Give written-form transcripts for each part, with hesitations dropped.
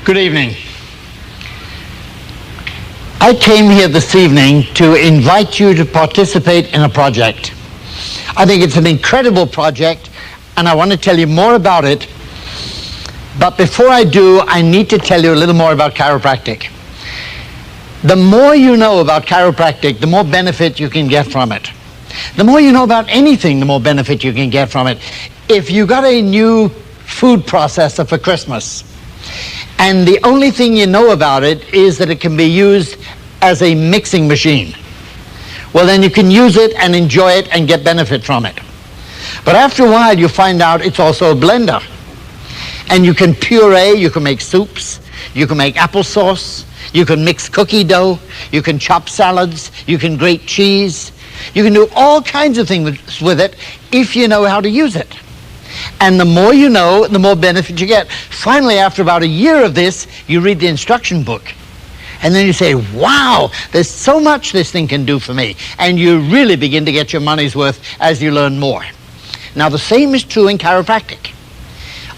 Good evening. I came here this evening to invite you to participate in a project. I think it's an incredible project, and I want to tell you more about it. But before I do, I need to tell you a little more about chiropractic. The more you know about chiropractic, the more benefit you can get from it. The more you know about anything, the more benefit you can get from it. If you got a new food processor for Christmas, and the only thing you know about it is that it can be used as a mixing machine, well, then you can use it and enjoy it and get benefit from it. But after a while, you find out it's also a blender. And you can puree, you can make soups, you can make applesauce, you can mix cookie dough, you can chop salads, you can grate cheese. You can do all kinds of things with it if you know how to use it. And the more you know, the more benefit you get. Finally, after about a year of this, you read the instruction book. And then you say, wow, there's so much this thing can do for me. And you really begin to get your money's worth as you learn more. Now, the same is true in chiropractic.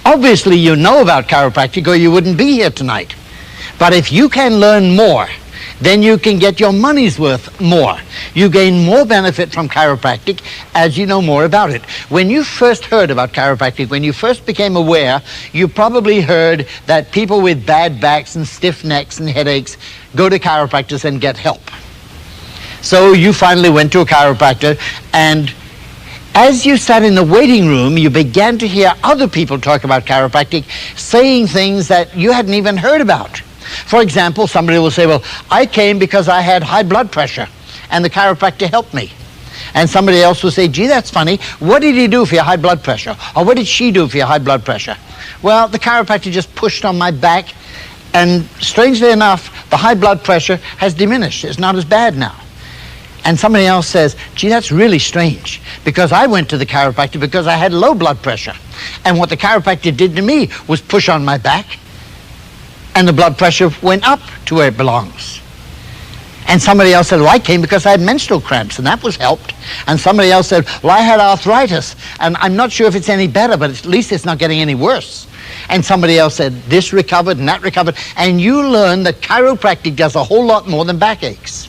Obviously, you know about chiropractic or you wouldn't be here tonight. But if you can learn more, then you can get your money's worth more. You gain more benefit from chiropractic as you know more about it. When you first heard about chiropractic, when you first became aware, you probably heard that people with bad backs and stiff necks and headaches go to chiropractors and get help. So you finally went to a chiropractor, and as you sat in the waiting room, you began to hear other people talk about chiropractic, saying things that you hadn't even heard about. For example, somebody will say, well, I came because I had high blood pressure, and the chiropractor helped me. And somebody else will say, gee, that's funny. What did he do for your high blood pressure? Or what did she do for your high blood pressure? Well, the chiropractor just pushed on my back, and strangely enough, the high blood pressure has diminished. It's not as bad now. And somebody else says, gee, that's really strange, because I went to the chiropractor because I had low blood pressure. And what the chiropractor did to me was push on my back, and the blood pressure went up to where it belongs. And somebody else said, well, I came because I had menstrual cramps, and that was helped. And somebody else said, well, I had arthritis, and I'm not sure if it's any better, but at least it's not getting any worse. And somebody else said, this recovered and that recovered. And you learn that chiropractic does a whole lot more than backaches.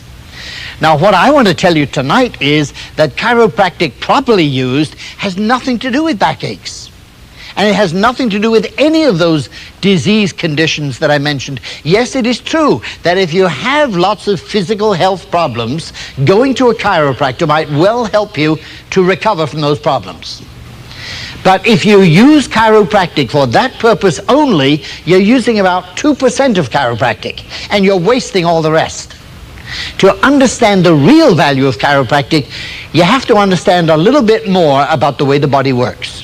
Now, what I want to tell you tonight is that chiropractic, properly used, has nothing to do with backaches. And it has nothing to do with any of those disease conditions that I mentioned. Yes, it is true that if you have lots of physical health problems, going to a chiropractor might well help you to recover from those problems. But if you use chiropractic for that purpose only, you're using about 2% of chiropractic, and you're wasting all the rest. To understand the real value of chiropractic, you have to understand a little bit more about the way the body works.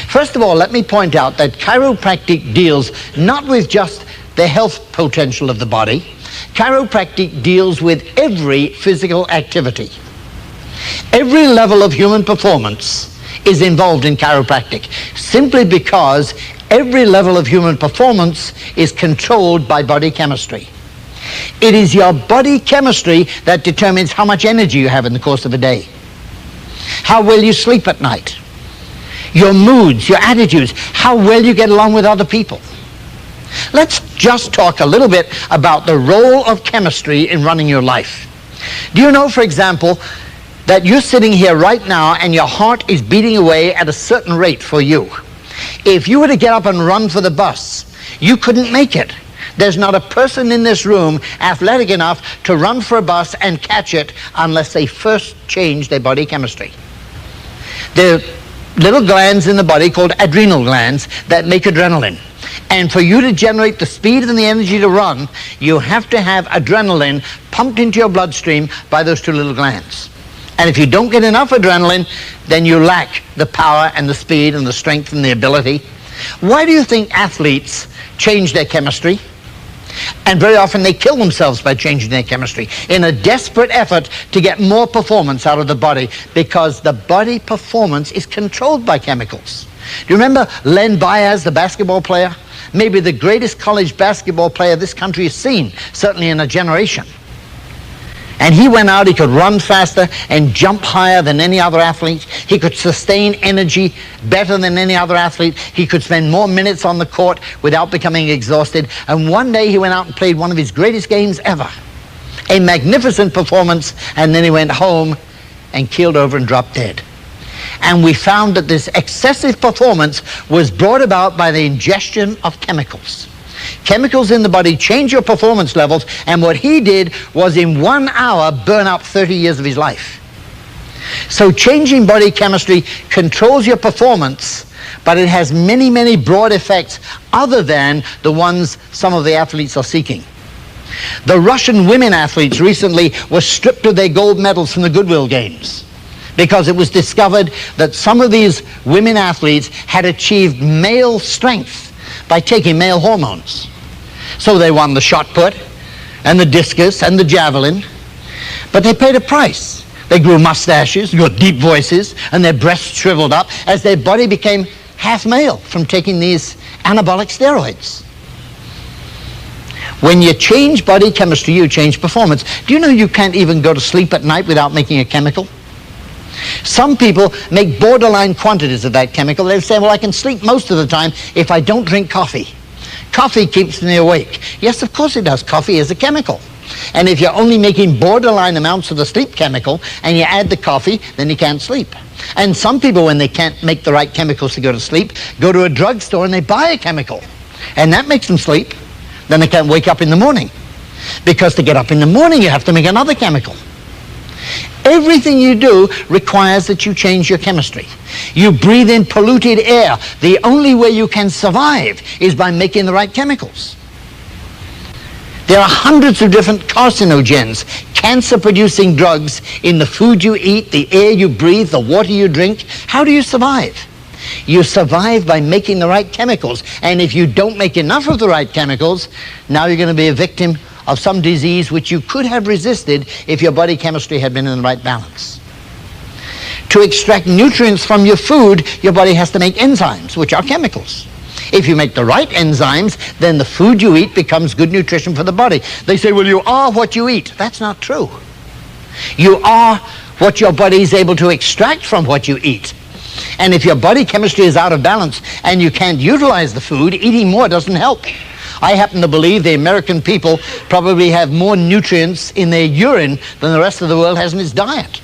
First of all, let me point out that chiropractic deals not with just the health potential of the body. Chiropractic deals with every physical activity. Every level of human performance is involved in chiropractic, simply because every level of human performance is controlled by body chemistry. It is your body chemistry that determines how much energy you have in the course of a day, how well you sleep at night, your moods, your attitudes, how well you get along with other people. Let's just talk a little bit about the role of chemistry in running your life. Do you know, for example, that you're sitting here right now and your heart is beating away at a certain rate for you? If you were to get up and run for the bus, you couldn't make it. There's not a person in this room athletic enough to run for a bus and catch it unless they first change their body chemistry. There are little glands in the body called adrenal glands that make adrenaline. And for you to generate the speed and the energy to run, you have to have adrenaline pumped into your bloodstream by those two little glands. And if you don't get enough adrenaline, then you lack the power and the speed and the strength and the ability. Why do you think athletes change their chemistry? And very often they kill themselves by changing their chemistry in a desperate effort to get more performance out of the body, because the body performance is controlled by chemicals. Do you remember Len Bias, the basketball player? Maybe the greatest college basketball player this country has seen, certainly in a generation. And he went out, he could run faster and jump higher than any other athlete. He could sustain energy better than any other athlete. He could spend more minutes on the court without becoming exhausted. And one day he went out and played one of his greatest games ever. A magnificent performance, and then he went home and keeled over and dropped dead. And we found that this excessive performance was brought about by the ingestion of chemicals. Chemicals in the body change your performance levels, and what he did was in 1 hour burn up 30 years of his life. So changing body chemistry controls your performance, but it has many, many broad effects other than the ones some of the athletes are seeking. The Russian women athletes recently were stripped of their gold medals from the Goodwill Games because it was discovered that some of these women athletes had achieved male strength by taking male hormones. So they won the shot put and the discus and the javelin, but they paid a price. They grew mustaches, got deep voices, and their breasts shriveled up as their body became half male from taking these anabolic steroids. When you change body chemistry, you change performance. Do you know you can't even go to sleep at night without making a chemical? Some people make borderline quantities of that chemical. They say, well, I can sleep most of the time if I don't drink coffee. Coffee keeps me awake. Yes, of course it does. Coffee is a chemical. And if you're only making borderline amounts of the sleep chemical and you add the coffee, then you can't sleep. And some people, when they can't make the right chemicals to go to sleep, go to a drugstore and they buy a chemical. And that makes them sleep. Then they can't wake up in the morning. Because to get up in the morning, you have to make another chemical. Everything you do requires that you change your chemistry. You breathe in polluted air. The only way you can survive is by making the right chemicals. There are hundreds of different carcinogens, cancer-producing drugs in the food you eat, the air you breathe, the water you drink. How do you survive? You survive by making the right chemicals. And if you don't make enough of the right chemicals, now you're going to be a victim of some disease which you could have resisted if your body chemistry had been in the right balance. To extract nutrients from your food, your body has to make enzymes, which are chemicals. If you make the right enzymes, then the food you eat becomes good nutrition for the body. They say, well, you are what you eat. That's not true. You are what your body is able to extract from what you eat. And if your body chemistry is out of balance and you can't utilize the food, eating more doesn't help. I happen to believe the American people probably have more nutrients in their urine than the rest of the world has in its diet.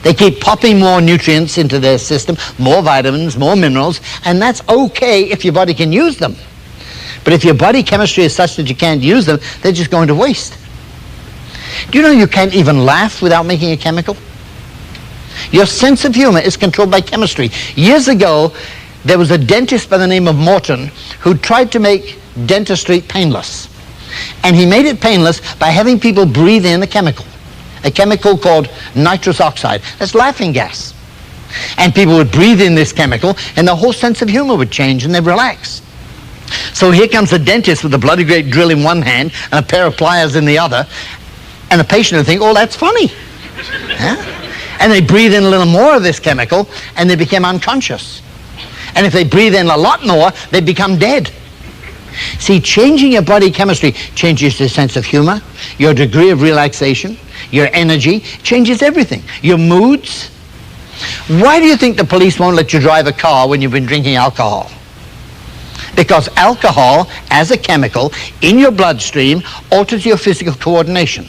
They keep popping more nutrients into their system, more vitamins, more minerals, and that's okay if your body can use them. But if your body chemistry is such that you can't use them, they're just going to waste. Do you know you can't even laugh without making a chemical? Your sense of humor is controlled by chemistry. Years ago, there was a dentist by the name of Morton who tried to make dentistry painless. And he made it painless by having people breathe in a chemical called nitrous oxide. That's laughing gas. And people would breathe in this chemical and their whole sense of humor would change and they'd relax. So here comes the dentist with a bloody great drill in one hand and a pair of pliers in the other, and the patient would think, oh, that's funny. Huh? And they breathe in a little more of this chemical and they become unconscious. And if they breathe in a lot more, they become dead. See, changing your body chemistry changes your sense of humor, your degree of relaxation, your energy, changes everything. Your moods. Why do you think the police won't let you drive a car when you've been drinking alcohol? Because alcohol, as a chemical, in your bloodstream, alters your physical coordination.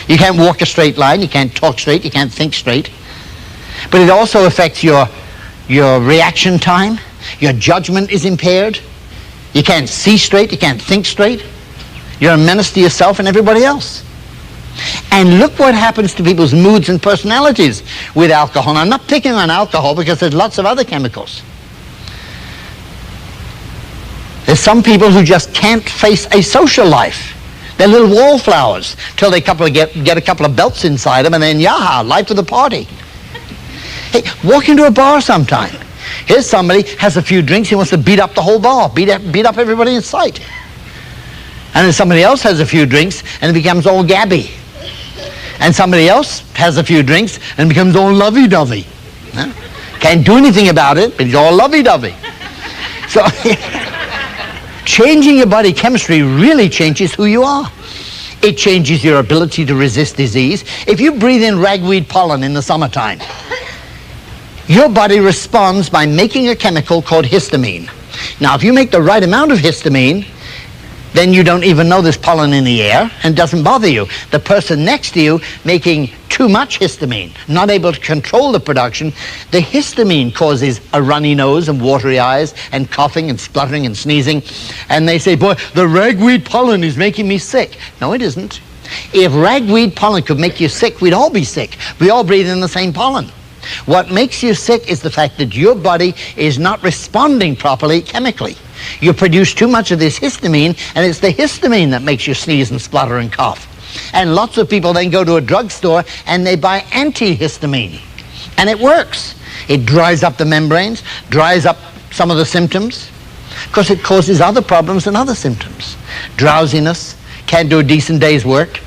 You can't walk a straight line, you can't talk straight, you can't think straight. But it also affects your reaction time. Your judgment is impaired. You can't see straight, you can't think straight. You're a menace to yourself and everybody else. And look what happens to people's moods and personalities with alcohol. And I'm not picking on alcohol because there's lots of other chemicals. There's some people who just can't face a social life. They're little wallflowers till they get a couple of belts inside them and then, yaha, life of the party. Hey, walk into a bar sometime. Here's somebody has a few drinks, he wants to beat up the whole bar, beat up everybody in sight. And then somebody else has a few drinks and it becomes all gabby. And somebody else has a few drinks and becomes all lovey-dovey. Huh? Can't do anything about it, but he's all lovey-dovey. So changing your body chemistry really changes who you are. It changes your ability to resist disease. If you breathe in ragweed pollen in the summertime, your body responds by making a chemical called histamine. Now, if you make the right amount of histamine, then you don't even know there's pollen in the air and it doesn't bother you. The person next to you making too much histamine, not able to control the production, the histamine causes a runny nose and watery eyes and coughing and spluttering and sneezing. And they say, boy, the ragweed pollen is making me sick. No, it isn't. If ragweed pollen could make you sick, we'd all be sick. We all breathe in the same pollen. What makes you sick is the fact that your body is not responding properly chemically. You produce too much of this histamine, and it's the histamine that makes you sneeze and splutter and cough. And lots of people then go to a drugstore and they buy antihistamine. And it works. It dries up the membranes, dries up some of the symptoms, because it causes other problems and other symptoms. Drowsiness, can't do a decent day's work,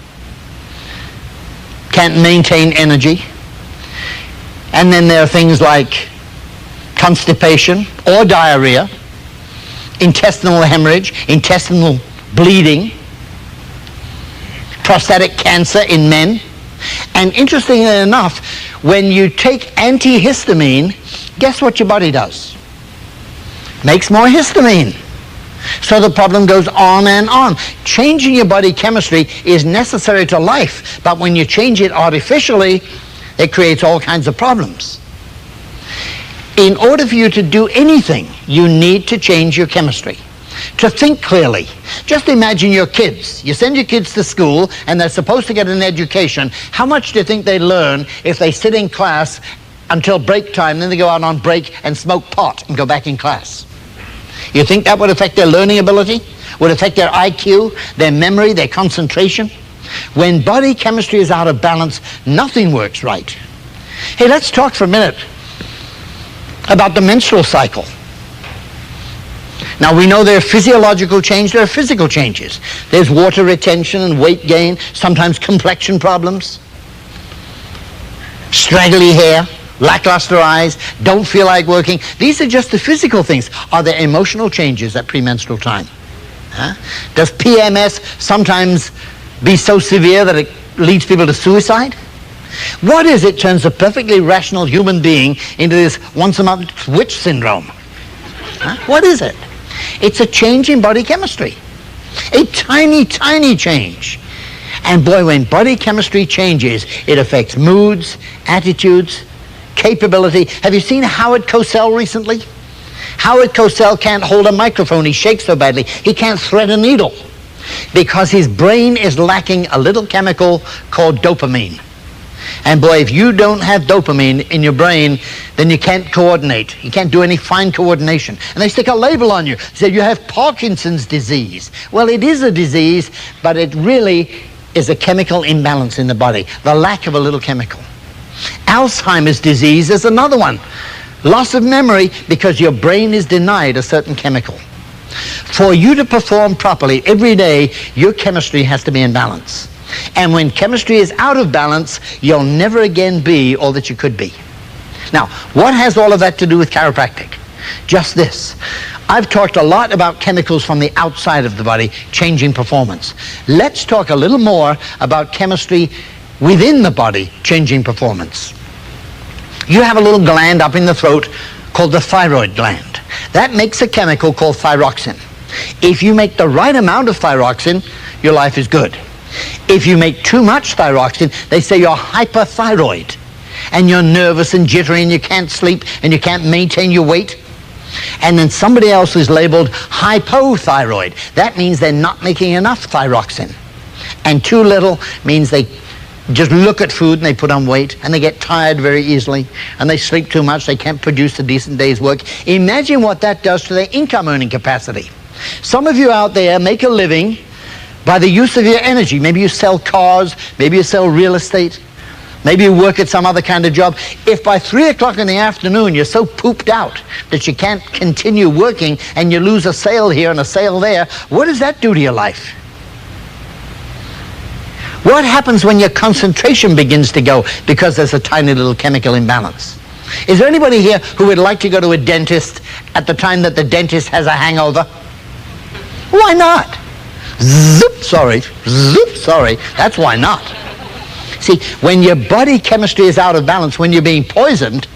can't maintain energy. And then there are things like constipation or diarrhea, intestinal hemorrhage, intestinal bleeding, prostatic cancer in men. And interestingly enough, when you take antihistamine, guess what your body does? Makes more histamine. So the problem goes on and on. Changing your body chemistry is necessary to life, but when you change it artificially, it creates all kinds of problems. In order for you to do anything, you need to change your chemistry. To think clearly. Just imagine your kids. You send your kids to school and they're supposed to get an education. How much do you think they learn if they sit in class until break time, then they go out on break and smoke pot and go back in class? You think that would affect their learning ability? Would affect their IQ, their memory, their concentration? When body chemistry is out of balance, nothing works right. Hey, let's talk for a minute about the menstrual cycle. Now, we know there are physiological changes, there are physical changes. There's water retention and weight gain, sometimes complexion problems, straggly hair, lackluster eyes, don't feel like working. These are just the physical things. Are there emotional changes at premenstrual time? Does PMS sometimes be so severe that it leads people to suicide? What is it turns a perfectly rational human being into this once-a-month witch syndrome? What is it? It's a change in body chemistry. A tiny, tiny change. And boy, when body chemistry changes, it affects moods, attitudes, capability. Have you seen Howard Cosell recently? Howard Cosell can't hold a microphone. He shakes so badly. He can't thread a needle because his brain is lacking a little chemical called dopamine. And boy, if you don't have dopamine in your brain, then you can't coordinate. You can't do any fine coordination. And they stick a label on you. They say, you have Parkinson's disease. Well, it is a disease, but it really is a chemical imbalance in the body, the lack of a little chemical. Alzheimer's disease is another one. Loss of memory because your brain is denied a certain chemical. For you to perform properly every day, your chemistry has to be in balance. And when chemistry is out of balance, you'll never again be all that you could be. Now, what has all of that to do with chiropractic? Just this. I've talked a lot about chemicals from the outside of the body changing performance. Let's talk a little more about chemistry within the body changing performance. You have a little gland up in the throat called the thyroid gland. That makes a chemical called thyroxine. If you make the right amount of thyroxine, your life is good. If you make too much thyroxine, they say you're hyperthyroid and you're nervous and jittery and you can't sleep and you can't maintain your weight. And then somebody else is labeled hypothyroid. That means they're not making enough thyroxine. And too little means they just look at food and they put on weight and they get tired very easily and they sleep too much, they can't produce a decent day's work. Imagine what that does to their income earning capacity. Some of you out there make a living by the use of your energy. Maybe you sell cars, maybe you sell real estate, maybe you work at some other kind of job. If by 3 o'clock in the afternoon you're so pooped out that you can't continue working and you lose a sale here and a sale there, what does that do to your life? What happens when your concentration begins to go because there's a tiny little chemical imbalance? Is there anybody here who would like to go to a dentist at the time that the dentist has a hangover? Why not? Zip, sorry, zoop, sorry. That's why not. See, when your body chemistry is out of balance, when you're being poisoned,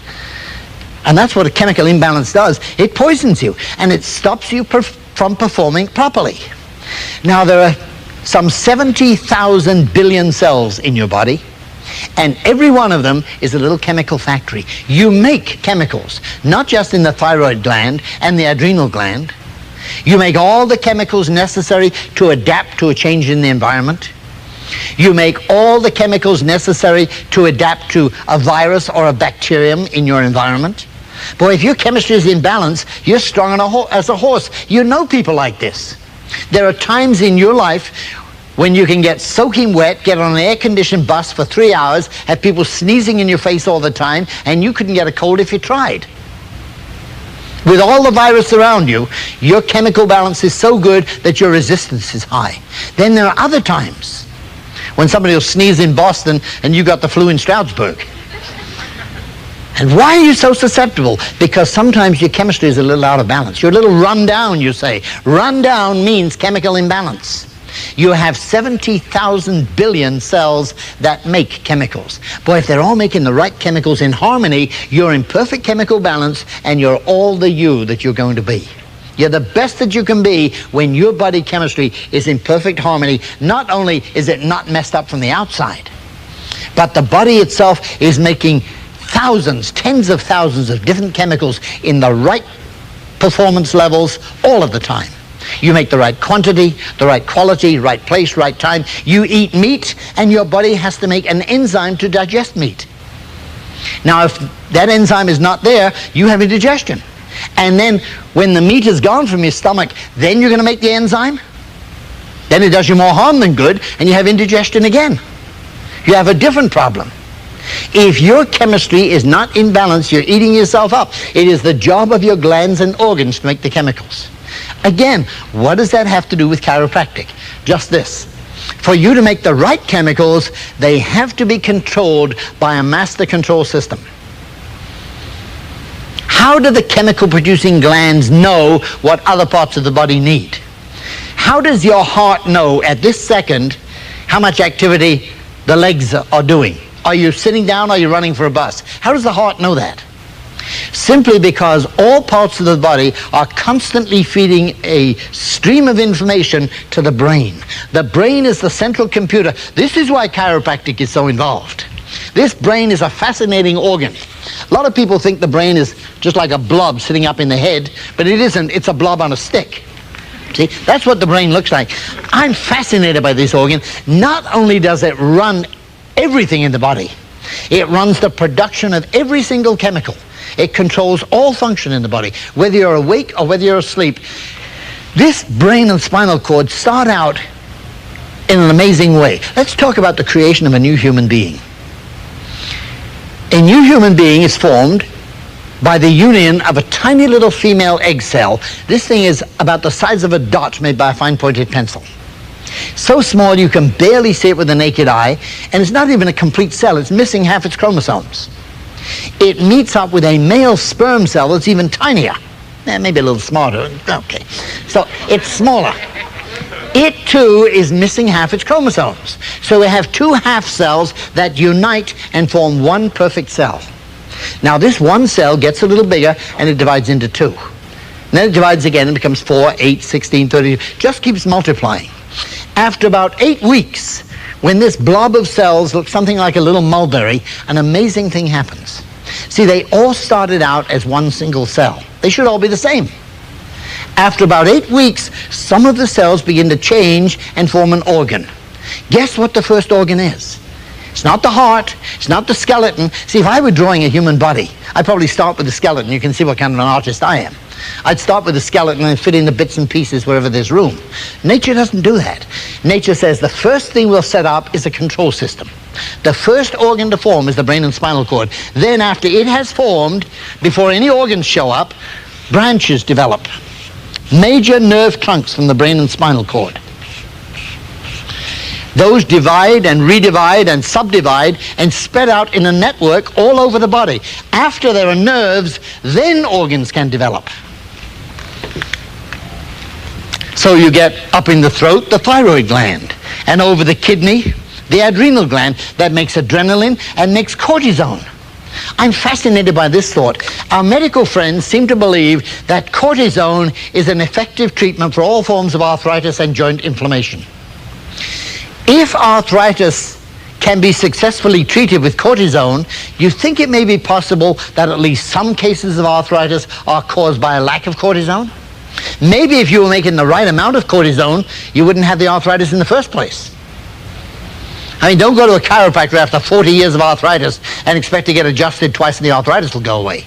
and that's what a chemical imbalance does, it poisons you, and it stops you from performing properly. Now, there are some 70,000 billion cells in your body, and every one of them is a little chemical factory. You make chemicals, not just in the thyroid gland and the adrenal gland. You make all the chemicals necessary to adapt to a change in the environment. You make all the chemicals necessary to adapt to a virus or a bacterium in your environment. Boy, if your chemistry is in balance, you're strong as a horse. You know people like this. There are times in your life when you can get soaking wet, get on an air-conditioned bus for 3 hours, have people sneezing in your face all the time, and you couldn't get a cold if you tried. With all the virus around you, your chemical balance is so good that your resistance is high. Then there are other times when somebody will sneeze in Boston and you got the flu in Stroudsburg. And why are you so susceptible? Because sometimes your chemistry is a little out of balance. You're a little run down, you say. Run down means chemical imbalance. You have 70,000 billion cells that make chemicals. Boy, if they're all making the right chemicals in harmony, you're in perfect chemical balance, and you're all the you that you're going to be. You're the best that you can be when your body chemistry is in perfect harmony. Not only is it not messed up from the outside, but the body itself is making thousands, tens of thousands of different chemicals in the right performance levels all of the time. You make the right quantity, the right quality, right place, right time. You eat meat, and your body has to make an enzyme to digest meat. Now, if that enzyme is not there, you have indigestion. And then when the meat is gone from your stomach, then you're going to make the enzyme. Then it does you more harm than good, and you have indigestion again. You have a different problem. If your chemistry is not in balance, you're eating yourself up. It is the job of your glands and organs to make the chemicals. Again, what does that have to do with chiropractic? Just this. For you to make the right chemicals, they have to be controlled by a master control system. How do the chemical producing glands know what other parts of the body need? How does your heart know at this second how much activity the legs are doing? Are you sitting down or are you running for a bus? How does the heart know that? Simply because all parts of the body are constantly feeding a stream of information to the brain. The brain is the central computer. This is why chiropractic is so involved. This brain is a fascinating organ. A lot of people think the brain is just like a blob sitting up in the head, but it isn't. It's a blob on a stick. See, that's what the brain looks like. I'm fascinated by this organ. Not only does it run everything in the body, it runs the production of every single chemical. It controls all function in the body, whether you're awake or whether you're asleep. This brain and spinal cord start out in an amazing way. Let's talk about the creation of a new human being. A new human being is formed by the union of a tiny little female egg cell. This thing is about the size of a dot made by a fine-pointed pencil. So small you can barely see it with the naked eye, and it's not even a complete cell. It's missing half its chromosomes. It meets up with a male sperm cell that's even tinier. Maybe a little smarter. Okay. So it's smaller. It too is missing half its chromosomes. So we have two half cells that unite and form one perfect cell. Now this one cell gets a little bigger and it divides into two. And then it divides again and becomes 4, 8, 16, 30. Just keeps multiplying. After about 8 weeks, when this blob of cells looks something like a little mulberry, an amazing thing happens. See, they all started out as one single cell. They should all be the same. After about 8 weeks, some of the cells begin to change and form an organ. Guess what the first organ is? It's not the heart. It's not the skeleton. See, if I were drawing a human body, I'd probably start with the skeleton. You can see what kind of an artist I am. I'd start with the skeleton and fit in the bits and pieces wherever there's room. Nature doesn't do that. Nature says the first thing we'll set up is a control system. The first organ to form is the brain and spinal cord. Then after it has formed, before any organs show up, branches develop. Major nerve trunks from the brain and spinal cord. Those divide and redivide and subdivide and spread out in a network all over the body. After there are nerves, then organs can develop. So you get up in the throat, the thyroid gland, and over the kidney, the adrenal gland that makes adrenaline and makes cortisone. I'm fascinated by this thought. Our medical friends seem to believe that cortisone is an effective treatment for all forms of arthritis and joint inflammation. If arthritis can be successfully treated with cortisone, you think it may be possible that at least some cases of arthritis are caused by a lack of cortisone? Maybe if you were making the right amount of cortisone, you wouldn't have the arthritis in the first place. I mean, don't go to a chiropractor after 40 years of arthritis and expect to get adjusted twice and the arthritis will go away.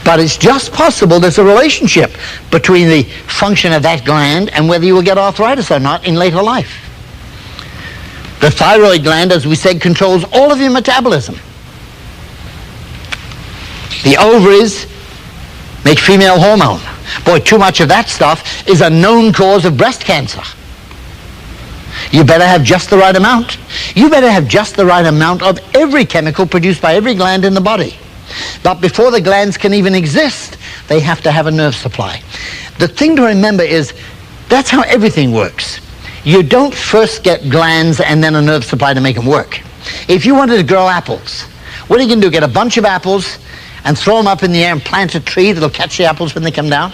But it's just possible there's a relationship between the function of that gland and whether you will get arthritis or not in later life. The thyroid gland, as we said, controls all of your metabolism. The ovaries make female hormone. Boy, too much of that stuff is a known cause of breast cancer. You better have just the right amount. You better have just the right amount of every chemical produced by every gland in the body. But before the glands can even exist, they have to have a nerve supply. The thing to remember is that's how everything works. You don't first get glands and then a nerve supply to make them work. If you wanted to grow apples, what are you going to do? Get a bunch of apples and throw them up in the air and plant a tree that'll catch the apples when they come down?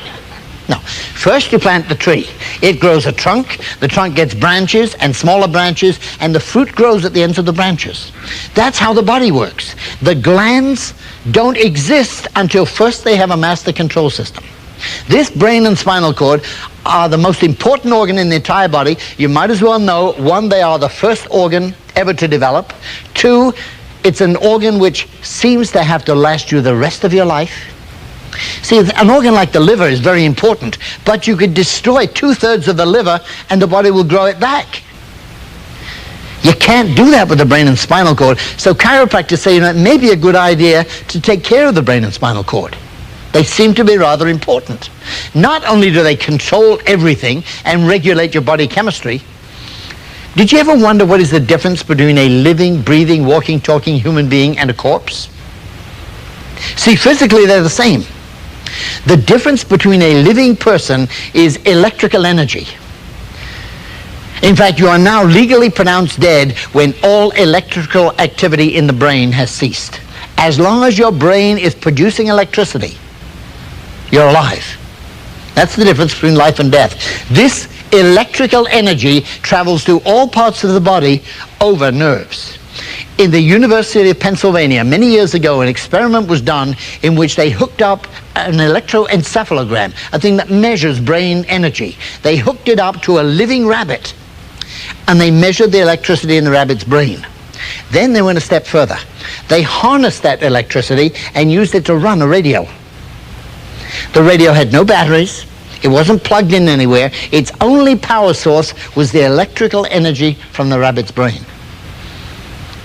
No. First you plant the tree. It grows a trunk. The trunk gets branches and smaller branches, and the fruit grows at the ends of the branches. That's how the body works. The glands don't exist until first they have a master control system. This brain and spinal cord are the most important organ in the entire body. You might as well know, one, they are the first organ ever to develop. Two, it's an organ which seems to have to last you the rest of your life. See, an organ like the liver is very important, but you could destroy 2/3 of the liver and the body will grow it back. You can't do that with the brain and spinal cord. So chiropractors say, it may be a good idea to take care of the brain and spinal cord. They seem to be rather important. Not only do they control everything and regulate your body chemistry, did you ever wonder what is the difference between a living, breathing, walking, talking human being and a corpse? See, physically they're the same. The difference between a living person is electrical energy. In fact, you are now legally pronounced dead when all electrical activity in the brain has ceased. As long as your brain is producing electricity, you're alive. That's the difference between life and death. This electrical energy travels through all parts of the body over nerves. In the University of Pennsylvania, many years ago, an experiment was done in which they hooked up an electroencephalogram, a thing that measures brain energy. They hooked it up to a living rabbit, and they measured the electricity in the rabbit's brain. Then they went a step further. They harnessed that electricity and used it to run a radio. The radio had no batteries. It wasn't plugged in anywhere. Its only power source was the electrical energy from the rabbit's brain.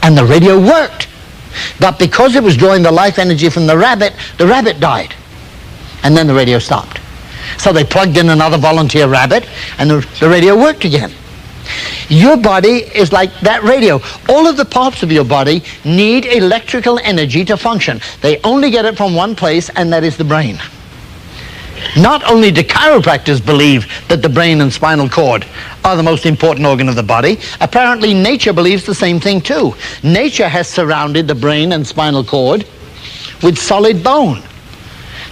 And the radio worked. But because it was drawing the life energy from the rabbit died. And then the radio stopped. So they plugged in another volunteer rabbit, and the radio worked again. Your body is like that radio. All of the parts of your body need electrical energy to function. They only get it from one place, and that is the brain. Not only do chiropractors believe that the brain and spinal cord are the most important organ of the body, apparently nature believes the same thing too. Nature has surrounded the brain and spinal cord with solid bone.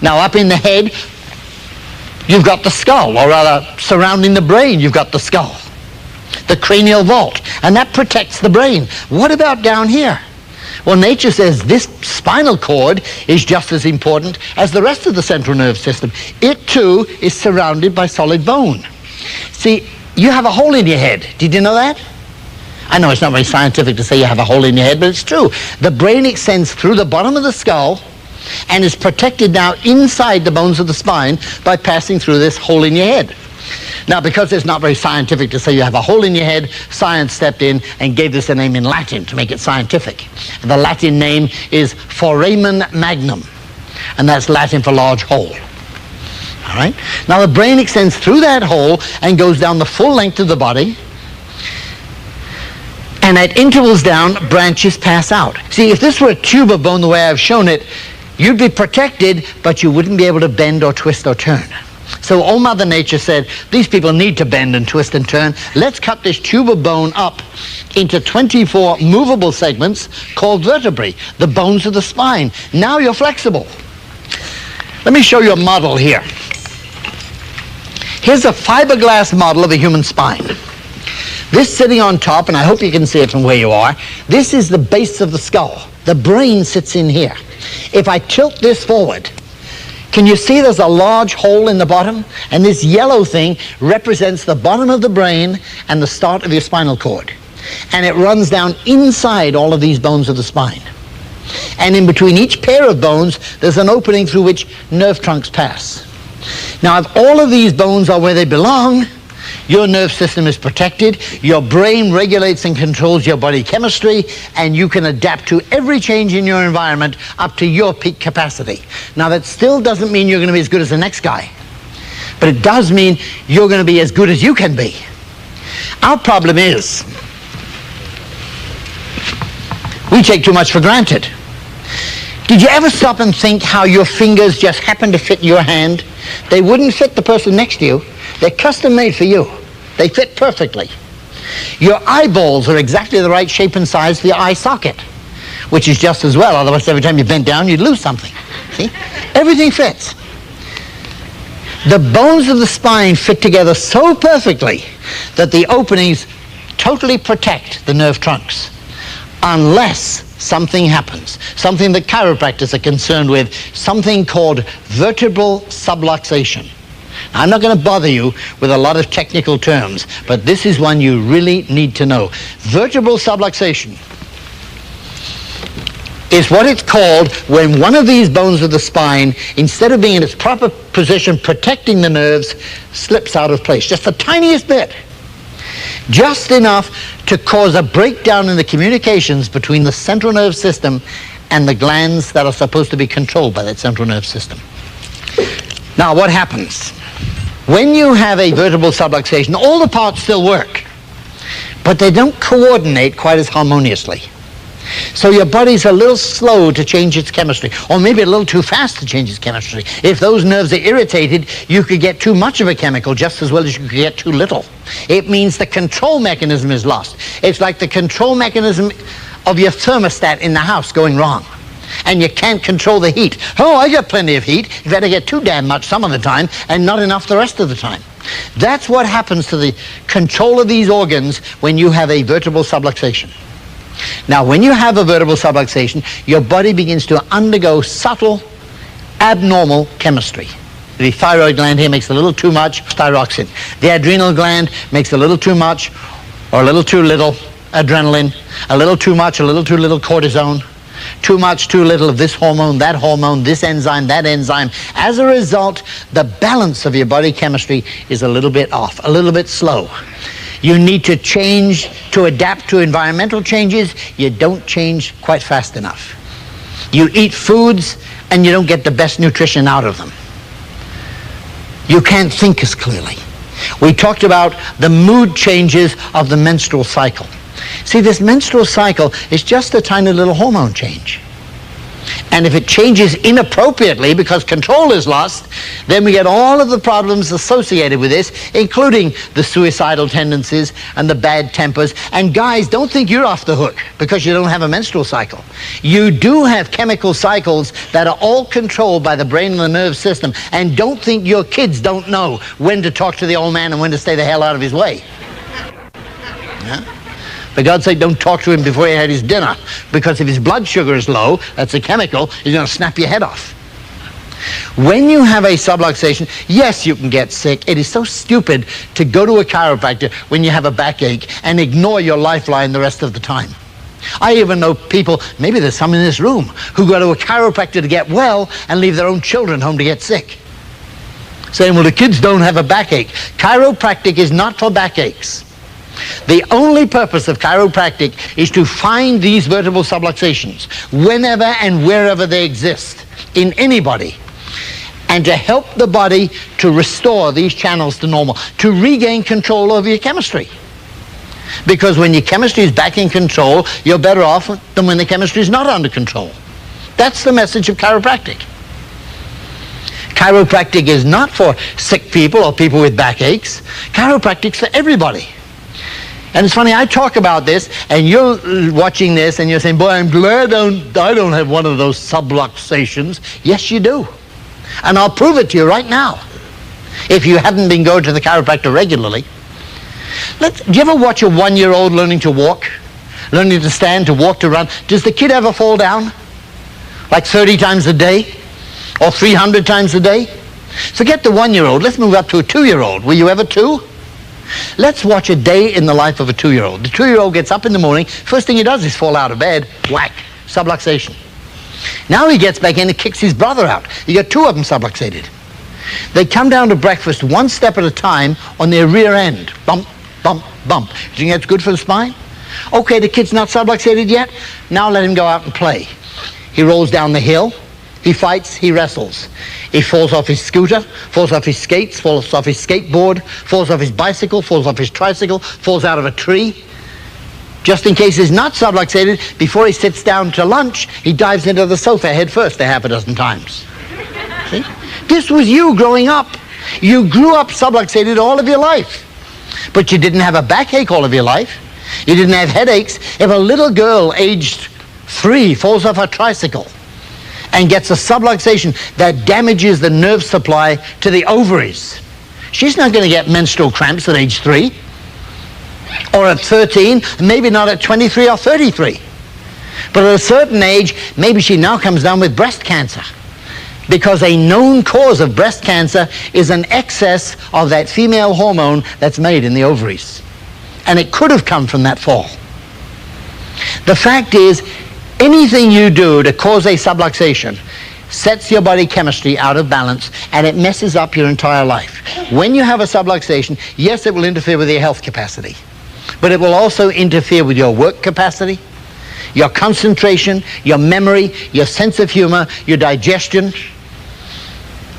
Now up in the head, you've got the skull, or rather surrounding the brain, you've got the skull, the cranial vault, and that protects the brain. What about down here? Well, nature says this spinal cord is just as important as the rest of the central nervous system. It too is surrounded by solid bone. See, you have a hole in your head. Did you know that? I know it's not very scientific to say you have a hole in your head, but it's true. The brain extends through the bottom of the skull and is protected now inside the bones of the spine by passing through this hole in your head. Now, because it's not very scientific to say you have a hole in your head, science stepped in and gave this a name in Latin to make it scientific. The Latin name is foramen magnum, and that's Latin for large hole. All right? Now, the brain extends through that hole and goes down the full length of the body, and at intervals down, branches pass out. See, if this were a tube of bone the way I've shown it, you'd be protected, but you wouldn't be able to bend or twist or turn. So old Mother Nature said, these people need to bend and twist and turn. Let's cut this tube of bone up into 24 movable segments called vertebrae, the bones of the spine. Now you're flexible. Let me show you a model here. Here's a fiberglass model of a human spine. This sitting on top, and I hope you can see it from where you are, this is the base of the skull. The brain sits in here. If I tilt this forward, can you see there's a large hole in the bottom? And this yellow thing represents the bottom of the brain and the start of your spinal cord. And it runs down inside all of these bones of the spine. And in between each pair of bones, there's an opening through which nerve trunks pass. Now, if all of these bones are where they belong, your nerve system is protected, your brain regulates and controls your body chemistry, and you can adapt to every change in your environment up to your peak capacity. Now, that still doesn't mean you're going to be as good as the next guy, but it does mean you're going to be as good as you can be. Our problem is we take too much for granted. Did you ever stop and think how your fingers just happen to fit your hand? They wouldn't fit the person next to you. They're custom made for you. They fit perfectly. Your eyeballs are exactly the right shape and size for your eye socket, which is just as well. Otherwise, every time you bent down, you'd lose something. See? Everything fits. The bones of the spine fit together so perfectly that the openings totally protect the nerve trunks, unless something happens, something that chiropractors are concerned with, something called vertebral subluxation. Now, I'm not going to bother you with a lot of technical terms, but this is one you really need to know. Vertebral subluxation is what it's called when one of these bones of the spine, instead of being in its proper position protecting the nerves, slips out of place, just the tiniest bit. Just enough to cause a breakdown in the communications between the central nerve system and the glands that are supposed to be controlled by that central nerve system. Now, what happens? When you have a vertebral subluxation, all the parts still work, but they don't coordinate quite as harmoniously. So your body's a little slow to change its chemistry, or maybe a little too fast to change its chemistry. If those nerves are irritated, you could get too much of a chemical just as well as you could get too little. It means the control mechanism is lost. It's like the control mechanism of your thermostat in the house going wrong, and you can't control the heat. Oh, I got plenty of heat. You better get too damn much some of the time and not enough the rest of the time. That's what happens to the control of these organs when you have a vertebral subluxation. Now, when you have a vertebral subluxation, your body begins to undergo subtle, abnormal chemistry. The thyroid gland here makes a little too much thyroxine. The adrenal gland makes a little too much or a little too little adrenaline, a little too much, a little too little cortisone, too much, too little of this hormone, this enzyme, that enzyme. As a result, the balance of your body chemistry is a little bit off, a little bit slow. You need to change to adapt to environmental changes. You don't change quite fast enough. You eat foods and you don't get the best nutrition out of them. You can't think as clearly. We talked about the mood changes of the menstrual cycle. See, this menstrual cycle is just a tiny little hormone change. And if it changes inappropriately because control is lost, then we get all of the problems associated with this, including the suicidal tendencies and the bad tempers. And guys, don't think you're off the hook because you don't have a menstrual cycle. You do have chemical cycles that are all controlled by the brain and the nerve system. And don't think your kids don't know when to talk to the old man and when to stay the hell out of his way. Yeah? For God's sake, don't talk to him before he had his dinner, because if his blood sugar is low, that's a chemical, he's going to snap your head off. When you have a subluxation, yes, you can get sick. It is so stupid to go to a chiropractor when you have a backache and ignore your lifeline the rest of the time. I even know people, maybe there's some in this room, who go to a chiropractor to get well and leave their own children home to get sick. Saying, well, the kids don't have a backache. Chiropractic is not for backaches. The only purpose of chiropractic is to find these vertebral subluxations whenever and wherever they exist in anybody, and to help the body to restore these channels to normal, to regain control over your chemistry. Because when your chemistry is back in control, you're better off than when the chemistry is not under control. That's the message of chiropractic. Chiropractic is not for sick people or people with backaches. Chiropractic's for everybody. And it's funny, I talk about this, and you're watching this, and you're saying, boy, I'm glad I don't have one of those subluxations. Yes, you do. And I'll prove it to you right now, if you haven't been going to the chiropractor regularly. Do you ever watch a 1-year-old learning to walk? Learning to stand, to walk, to run? Does the kid ever fall down? Like 30 times a day? Or 300 times a day? Forget the 1-year-old. Let's move up to a 2-year-old. Were you ever 2? Let's watch a day in the life of a 2-year-old. The 2-year-old gets up in the morning. First thing he does is fall out of bed. Whack. Subluxation. Now he gets back in and kicks his brother out. You got 2 of them subluxated. They come down to breakfast one step at a time on their rear end. Bump, bump, bump. You think that's good for the spine? Okay, the kid's not subluxated yet. Now let him go out and play. He rolls down the hill. He fights, he wrestles. He falls off his scooter, falls off his skates, falls off his skateboard, falls off his bicycle, falls off his tricycle, falls out of a tree. Just in case he's not subluxated, before he sits down to lunch, he dives into the sofa head first 6 times. See? This was you growing up. You grew up subluxated all of your life. But you didn't have a backache all of your life. You didn't have headaches. If a little girl aged 3 falls off her tricycle and gets a subluxation that damages the nerve supply to the ovaries, she's not going to get menstrual cramps at age 3 or at 13, maybe not at 23 or 33. But at a certain age, maybe she now comes down with breast cancer, because a known cause of breast cancer is an excess of that female hormone that's made in the ovaries. And it could have come from that fall. The fact is, anything you do to cause a subluxation sets your body chemistry out of balance, and it messes up your entire life. When you have a subluxation, yes, it will interfere with your health capacity, but it will also interfere with your work capacity, your concentration, your memory, your sense of humor, your digestion,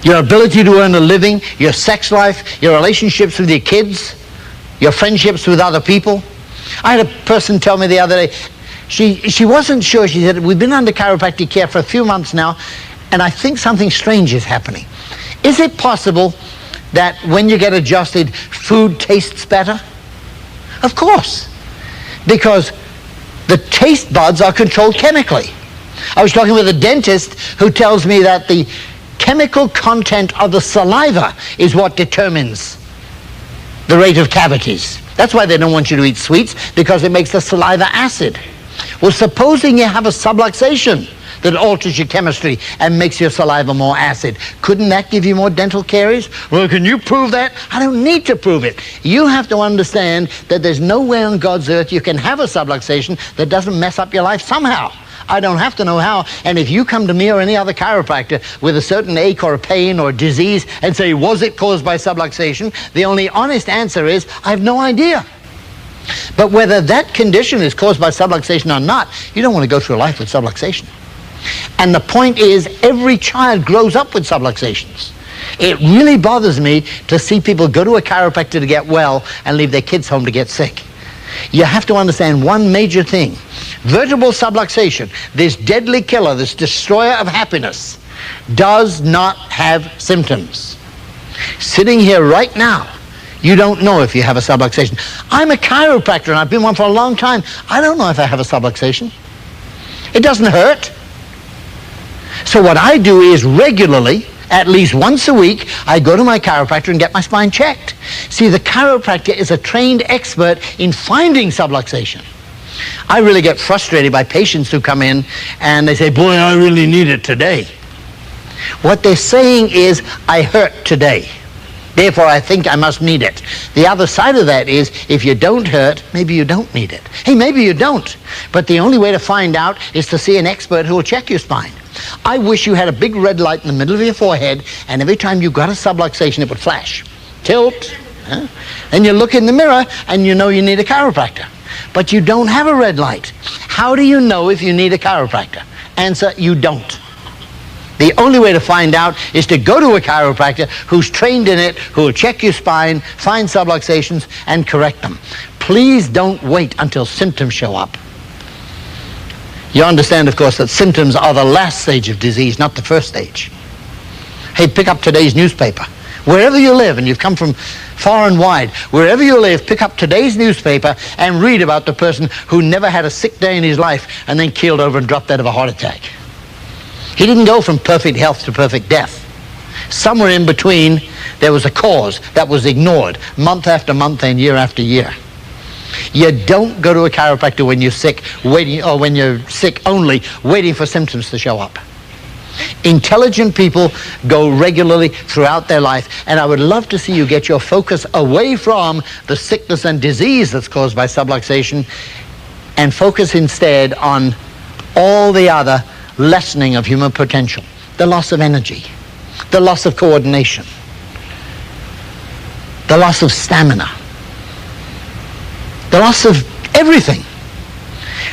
your ability to earn a living, your sex life, your relationships with your kids, your friendships with other people. I had a person tell me the other day, she wasn't sure. She said, we've been under chiropractic care for a few months now, and I think something strange is happening. Is it possible that when you get adjusted, food tastes better? Of course, because the taste buds are controlled chemically. I was talking with a dentist who tells me that the chemical content of the saliva is what determines the rate of cavities. That's why they don't want you to eat sweets, because it makes the saliva acid. Well, supposing you have a subluxation that alters your chemistry and makes your saliva more acid, couldn't that give you more dental caries? Well, can you prove that? I don't need to prove it. You have to understand that there's no way on God's earth you can have a subluxation that doesn't mess up your life somehow. I don't have to know how. And if you come to me or any other chiropractor with a certain ache or a pain or a disease and say, was it caused by subluxation? The only honest answer is, I have no idea. But whether that condition is caused by subluxation or not, you don't want to go through life with subluxation. And the point is, every child grows up with subluxations. It really bothers me to see people go to a chiropractor to get well and leave their kids home to get sick. You have to understand one major thing. Vertebral subluxation, this deadly killer, this destroyer of happiness, does not have symptoms. Sitting here right now, you don't know if you have a subluxation. I'm a chiropractor and I've been one for a long time. I don't know if I have a subluxation. It doesn't hurt. So what I do is regularly, at least once a week, I go to my chiropractor and get my spine checked. See, the chiropractor is a trained expert in finding subluxation. I really get frustrated by patients who come in and they say, boy, I really need it today. What they're saying is, I hurt today, therefore I think I must need it. The other side of that is, if you don't hurt, maybe you don't need it. Hey, maybe you don't. But the only way to find out is to see an expert who will check your spine. I wish you had a big red light in the middle of your forehead, and every time you got a subluxation, it would flash. Tilt. Then you look in the mirror, and you know you need a chiropractor. But you don't have a red light. How do you know if you need a chiropractor? Answer, you don't. The only way to find out is to go to a chiropractor who's trained in it, who will check your spine, find subluxations, and correct them. Please don't wait until symptoms show up. You understand, of course, that symptoms are the last stage of disease, not the first stage. Hey, pick up today's newspaper. Wherever you live, and you've come from far and wide, wherever you live, pick up today's newspaper and read about the person who never had a sick day in his life and then keeled over and dropped dead of a heart attack. He didn't go from perfect health to perfect death. Somewhere in between, there was a cause that was ignored month after month and year after year. You don't go to a chiropractor when you're sick, or when you're sick only, waiting for symptoms to show up. Intelligent people go regularly throughout their life, and I would love to see you get your focus away from the sickness and disease that's caused by subluxation and focus instead on all the other lessening of human potential, the loss of energy, the loss of coordination, the loss of stamina, the loss of everything.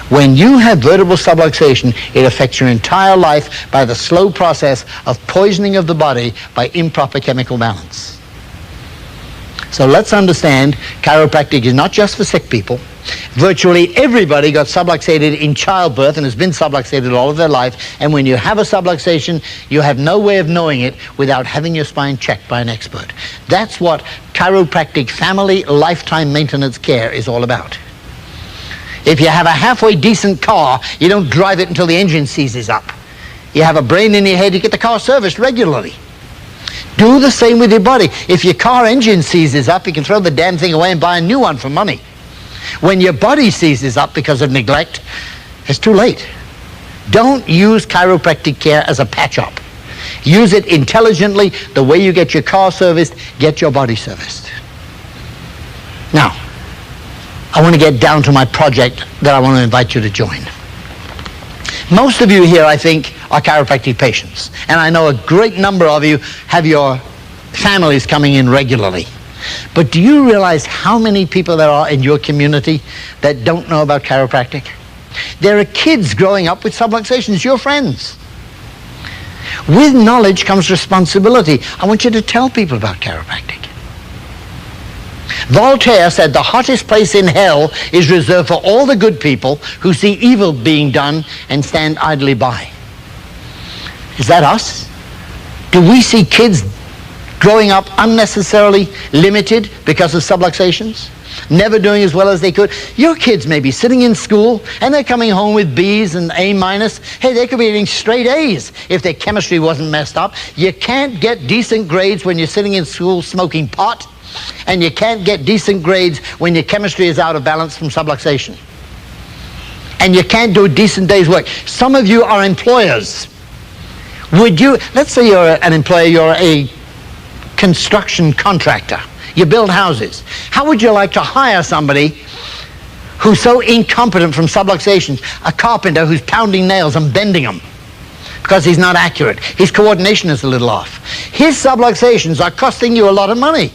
When you have vertebral subluxation, it affects your entire life by the slow process of poisoning of the body by improper chemical balance. So let's understand, chiropractic is not just for sick people. Virtually everybody got subluxated in childbirth and has been subluxated all of their life, and when you have a subluxation, you have no way of knowing it without having your spine checked by an expert. That's what chiropractic family lifetime maintenance care is all about. If you have a halfway decent car, you don't drive it until the engine seizes up. You have a brain in your head, you get the car serviced regularly. Do the same with your body. If your car engine seizes up, you can throw the damn thing away and buy a new one for money. When your body seizes up because of neglect, it's too late. Don't use chiropractic care as a patch-up. Use it intelligently. The way you get your car serviced, get your body serviced. Now, I want to get down to my project that I want to invite you to join. Most of you here, I think, are chiropractic patients, and I know a great number of you have your families coming in regularly. But do you realize how many people there are in your community that don't know about chiropractic? There are kids growing up with subluxations, your friends. With knowledge comes responsibility. I want you to tell people about chiropractic. Voltaire said the hottest place in hell is reserved for all the good people who see evil being done and stand idly by. Is that us? Do we see kids growing up unnecessarily limited because of subluxations? Never doing as well as they could? Your kids may be sitting in school and they're coming home with B's and A minus. Hey, they could be getting straight A's if their chemistry wasn't messed up. You can't get decent grades when you're sitting in school smoking pot, and you can't get decent grades when your chemistry is out of balance from subluxation. And you can't do a decent day's work. Some of you are employers. Would you, let's say you're an employer, you're a construction contractor. You build houses. How would you like to hire somebody who's so incompetent from subluxations, a carpenter who's pounding nails and bending them because he's not accurate? His coordination is a little off. His subluxations are costing you a lot of money.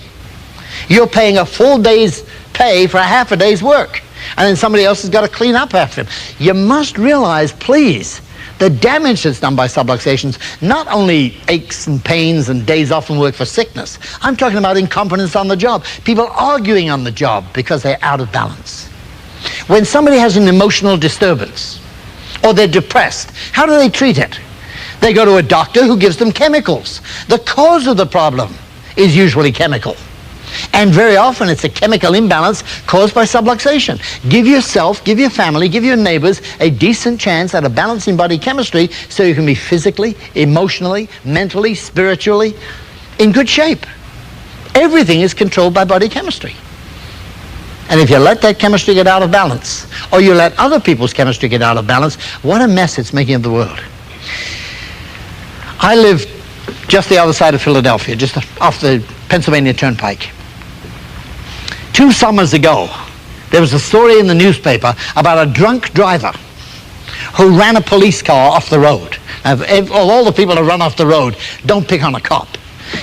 You're paying a full day's pay for a half a day's work, and then somebody else has got to clean up after him. You must realize, please, the damage that's done by subluxations, not only aches and pains and days off from work for sickness. I'm talking about incompetence on the job. People arguing on the job because they're out of balance. When somebody has an emotional disturbance or they're depressed, how do they treat it? They go to a doctor who gives them chemicals. The cause of the problem is usually chemical. And very often it's a chemical imbalance caused by subluxation. Give yourself, give your family, give your neighbors a decent chance at a balancing body chemistry so you can be physically, emotionally, mentally, spiritually in good shape. Everything is controlled by body chemistry. And if you let that chemistry get out of balance, or you let other people's chemistry get out of balance, what a mess it's making of the world. I live just the other side of Philadelphia, just off the Pennsylvania Turnpike. 2 summers ago, there was a story in the newspaper about a drunk driver who ran a police car off the road. Now, of all the people who run off the road, don't pick on a cop.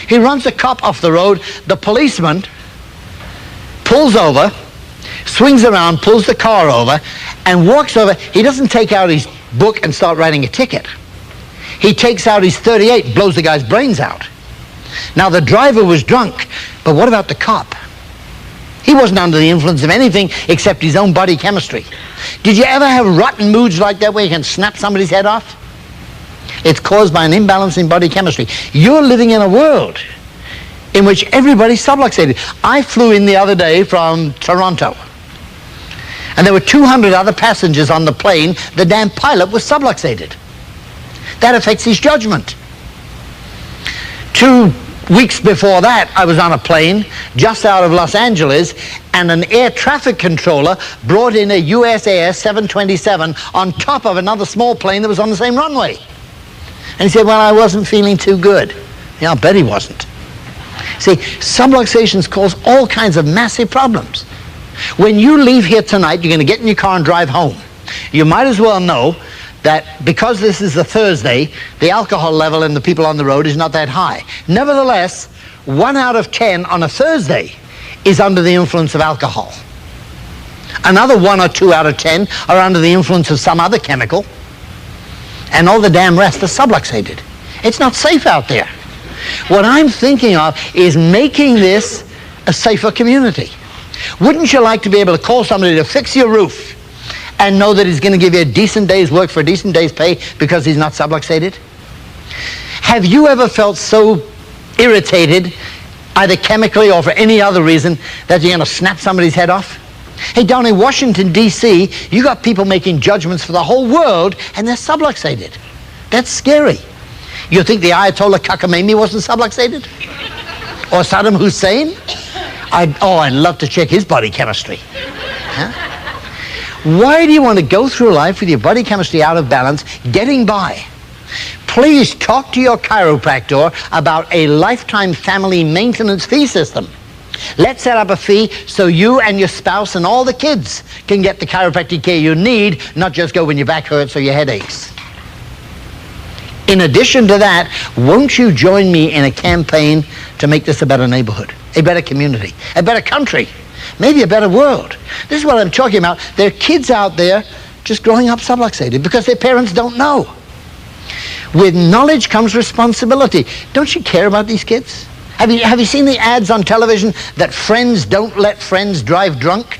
He runs a cop off the road. The policeman pulls over, swings around, pulls the car over, and walks over. He doesn't take out his book and start writing a ticket. He takes out his .38, blows the guy's brains out. Now, the driver was drunk, but what about the cop? He wasn't under the influence of anything except his own body chemistry. Did you ever have rotten moods like that where you can snap somebody's head off? It's caused by an imbalance in body chemistry. You're living in a world in which everybody's subluxated. I flew in the other day from Toronto, and there were 200 other passengers on the plane. The damn pilot was subluxated. That affects his judgment. 2 weeks before that, I was on a plane just out of Los Angeles, and an air traffic controller brought in a US Air 727 on top of another small plane that was on the same runway. And he said, well, I wasn't feeling too good. Yeah, I'll bet he wasn't. See, subluxations cause all kinds of massive problems. When you leave here tonight, you're going to get in your car and drive home. You might as well know that because this is a Thursday, the alcohol level in the people on the road is not that high. Nevertheless, 1 out of 10 on a Thursday is under the influence of alcohol. Another 1 or 2 out of 10 are under the influence of some other chemical, and all the damn rest are subluxated. It's not safe out there. What I'm thinking of is making this a safer community. Wouldn't you like to be able to call somebody to fix your roof and know that he's going to give you a decent day's work for a decent day's pay because he's not subluxated? Have you ever felt so irritated, either chemically or for any other reason, that you're going to snap somebody's head off? Hey, down in Washington, D.C., you got people making judgments for the whole world, and they're subluxated. That's scary. You think the Ayatollah Khamenei wasn't subluxated? Or Saddam Hussein? I'd love to check his body chemistry. Huh? Why do you want to go through life with your body chemistry out of balance, getting by? Please talk to your chiropractor about a lifetime family maintenance fee system. Let's set up a fee so you and your spouse and all the kids can get the chiropractic care you need, not just go when your back hurts or your head aches. In addition to that, won't you join me in a campaign to make this a better neighborhood, a better community, a better country, maybe a better world? This is what I'm talking about. There are kids out there just growing up subluxated because their parents don't know. With knowledge comes responsibility. Don't you care about these kids? Have you seen the ads on television that friends don't let friends drive drunk?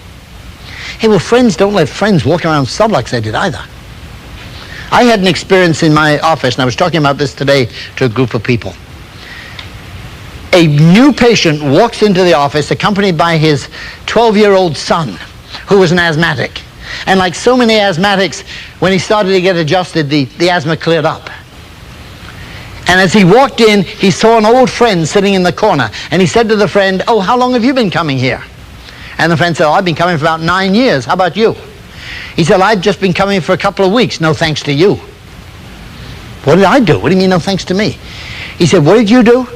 Hey, well, friends don't let friends walk around subluxated either. I had an experience in my office, and I was talking about this today to a group of people. A new patient walks into the office accompanied by his 12-year-old son, who was an asthmatic. And like so many asthmatics, when he started to get adjusted, the asthma cleared up. And as he walked in, he saw an old friend sitting in the corner, and he said to the friend, "Oh, how long have you been coming here?" And the friend said, "Oh, I've been coming for about 9 years. How about you?" He said, "I've just been coming for a couple of weeks. No thanks to you." "What did I do?" "What do you mean, no thanks to me?" He said, "What did you do?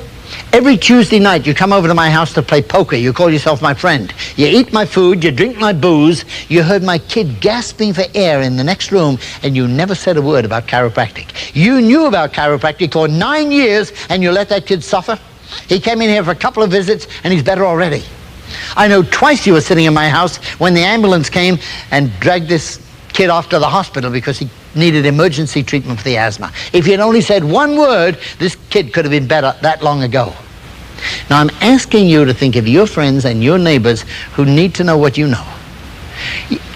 Every Tuesday night you come over to my house to play poker. You call yourself my friend. You eat my food, you drink my booze. You heard my kid gasping for air in the next room, and you never said a word about chiropractic. You knew about chiropractic for 9 years, and you let that kid suffer. He came in here for a couple of visits, and he's better already. I know twice you were sitting in my house when the ambulance came and dragged this kid off to the hospital because he needed emergency treatment for the asthma. If you'd only said one word, this kid could have been better that long ago." Now I'm asking you to think of your friends and your neighbors who need to know what you know.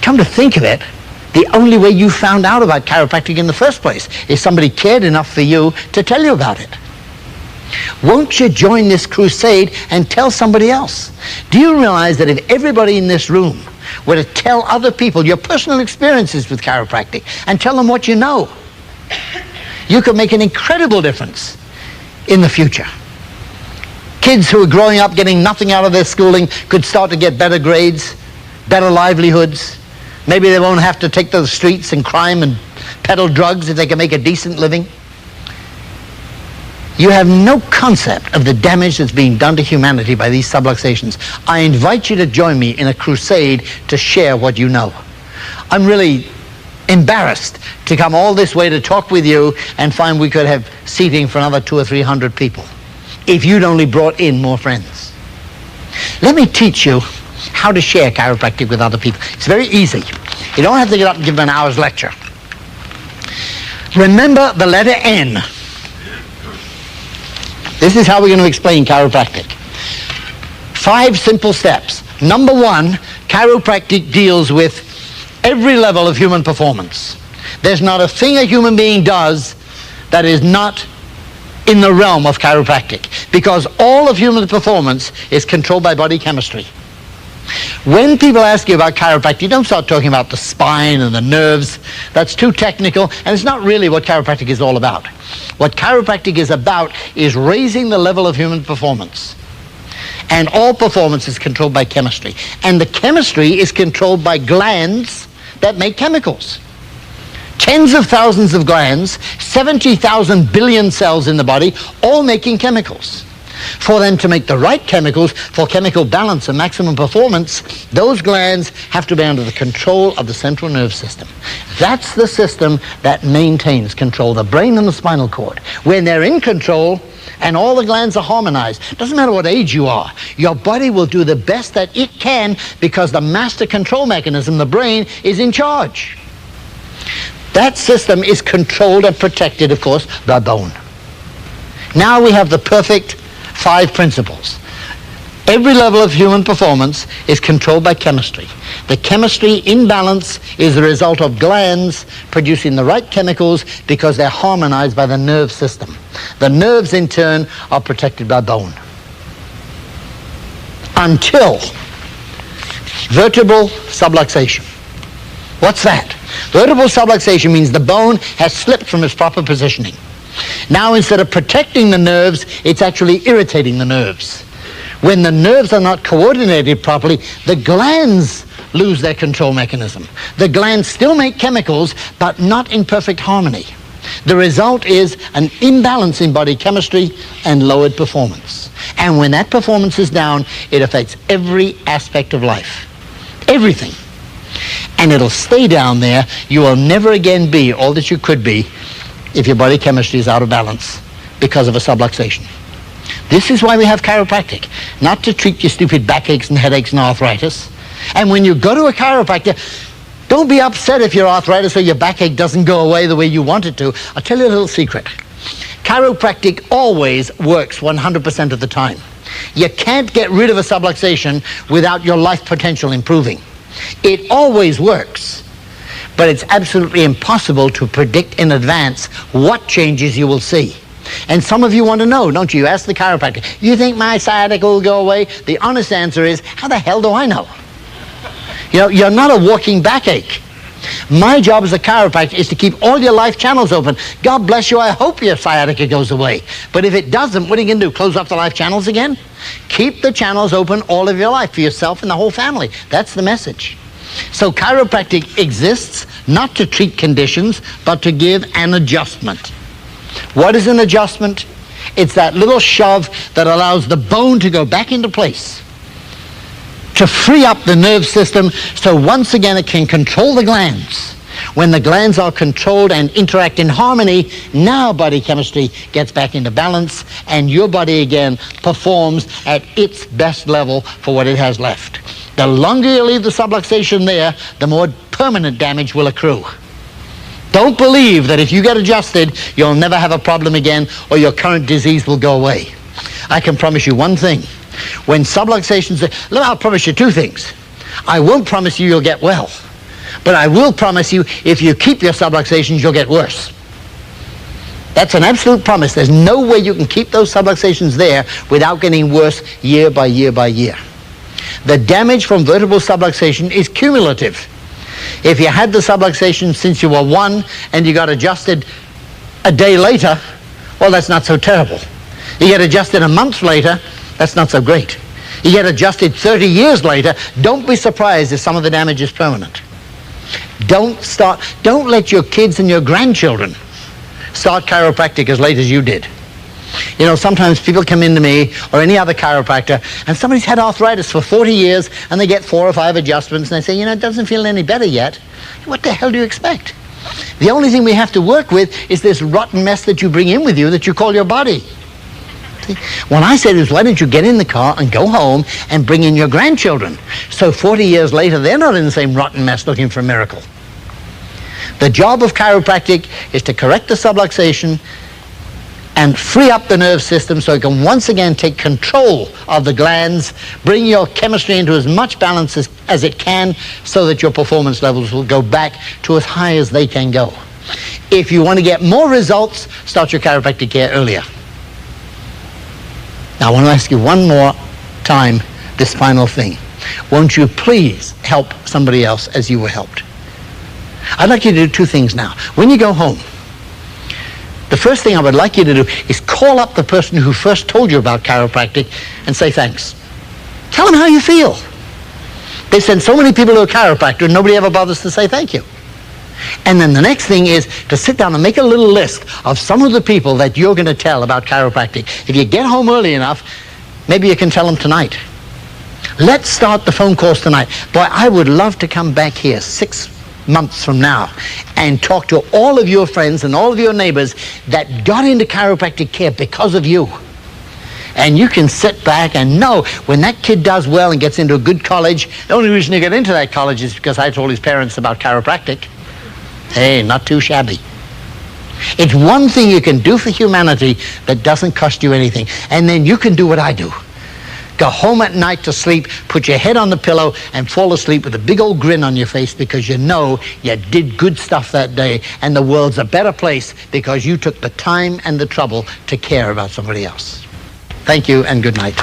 Come to think of it, the only way you found out about chiropractic in the first place is somebody cared enough for you to tell you about it. Won't you join this crusade and tell somebody else? Do you realize that if everybody in this room were to tell other people your personal experiences with chiropractic and tell them what you know, you could make an incredible difference in the future. Kids who are growing up getting nothing out of their schooling could start to get better grades, better livelihoods. Maybe they won't have to take to the streets and crime and peddle drugs if they can make a decent living. You have no concept of the damage that's being done to humanity by these subluxations. I invite you to join me in a crusade to share what you know. I'm really embarrassed to come all this way to talk with you and find we could have seating for another 200 or 300 people if you'd only brought in more friends. Let me teach you how to share chiropractic with other people. It's very easy. You don't have to get up and give them an hour's lecture. Remember the letter N. This is how we're going to explain chiropractic. 5 simple steps. Number 1, chiropractic deals with every level of human performance. There's not a thing a human being does that is not in the realm of chiropractic, because all of human performance is controlled by body chemistry. When people ask you about chiropractic, don't start talking about the spine and the nerves. That's too technical, and it's not really what chiropractic is all about. What chiropractic is about is raising the level of human performance. And all performance is controlled by chemistry. And the chemistry is controlled by glands that make chemicals. Tens of thousands of glands, 70,000 billion cells in the body, all making chemicals. For them to make the right chemicals for chemical balance and maximum performance, those glands have to be under the control of the central nerve system. That's the system that maintains control, the brain and the spinal cord. When they're in control and all the glands are harmonized, doesn't matter what age you are, your body will do the best that it can because the master control mechanism, the brain, is in charge. That system is controlled and protected, of course, by bone. Now we have the perfect 5 principles. Every level of human performance is controlled by chemistry. The chemistry in balance is the result of glands producing the right chemicals because they're harmonized by the nerve system. The nerves, in turn, are protected by bone. Until vertebral subluxation. What's that? Vertebral subluxation means the bone has slipped from its proper positioning. Now, instead of protecting the nerves, it's actually irritating the nerves. When the nerves are not coordinated properly, the glands lose their control mechanism. The glands still make chemicals, but not in perfect harmony. The result is an imbalance in body chemistry and lowered performance. And when that performance is down, it affects every aspect of life. Everything. And it'll stay down there. You will never again be all that you could be if your body chemistry is out of balance because of a subluxation. This is why we have chiropractic, not to treat your stupid backaches and headaches and arthritis. And when you go to a chiropractor, don't be upset if your arthritis or your backache doesn't go away the way you want it to. I'll tell you a little secret. Chiropractic always works 100% of the time. You can't get rid of a subluxation without your life potential improving. It always works. But it's absolutely impossible to predict in advance what changes you will see. And some of you want to know, don't you? Ask the chiropractor, you think my sciatica will go away? The honest answer is, how the hell do I know? You know, you're not a walking backache. My job as a chiropractor is to keep all your life channels open. God bless you, I hope your sciatica goes away. But if it doesn't, what are you going to do, close off the life channels again? Keep the channels open all of your life for yourself and the whole family. That's the message. So chiropractic exists not to treat conditions, but to give an adjustment. What is an adjustment? It's that little shove that allows the bone to go back into place, to free up the nerve system so once again it can control the glands. When the glands are controlled and interact in harmony, now body chemistry gets back into balance and your body again performs at its best level for what it has left. The longer you leave the subluxation there, the more permanent damage will accrue. Don't believe that if you get adjusted, you'll never have a problem again or your current disease will go away. I can promise you one thing. When subluxations, I'll promise you 2 things. I won't promise you you'll get well, but I will promise you if you keep your subluxations, you'll get worse. That's an absolute promise. There's no way you can keep those subluxations there without getting worse year by year by year. The damage from vertebral subluxation is cumulative. If you had the subluxation since you were 1 and you got adjusted a day later, well, that's not so terrible. You get adjusted a month later, that's not so great. You get adjusted 30 years later, don't be surprised if some of the damage is permanent. Don't let your kids and your grandchildren start chiropractic as late as you did. You know, sometimes people come into me or any other chiropractor and somebody's had arthritis for 40 years and they get 4 or 5 adjustments and they say, you know, it doesn't feel any better yet. What the hell do you expect? The only thing we have to work with is this rotten mess that you bring in with you that you call your body. See? What I said is, why don't you get in the car and go home and bring in your grandchildren? So 40 years later, they're not in the same rotten mess looking for a miracle. The job of chiropractic is to correct the subluxation and free up the nerve system so it can once again take control of the glands, bring your chemistry into as much balance as it can so that your performance levels will go back to as high as they can go. If you want to get more results, start your chiropractic care earlier. Now, I want to ask you one more time this final thing. Won't you please help somebody else as you were helped? I'd like you to do two things now. When you go home, the first thing I would like you to do is call up the person who first told you about chiropractic and say thanks. Tell them how you feel. They send so many people to a chiropractor and nobody ever bothers to say thank you. And then the next thing is to sit down and make a little list of some of the people that you're going to tell about chiropractic. If you get home early enough, maybe you can tell them tonight. Let's start the phone calls tonight. Boy, I would love to come back here 6 months from now and talk to all of your friends and all of your neighbors that got into chiropractic care because of you. And you can sit back and know when that kid does well and gets into a good college, the only reason you get into that college is because I told his parents about chiropractic. Hey, not too shabby. It's one thing you can do for humanity that doesn't cost you anything. And then you can do what I do. Go home at night to sleep, put your head on the pillow, and fall asleep with a big old grin on your face because you know you did good stuff that day, and the world's a better place because you took the time and the trouble to care about somebody else. Thank you, and good night.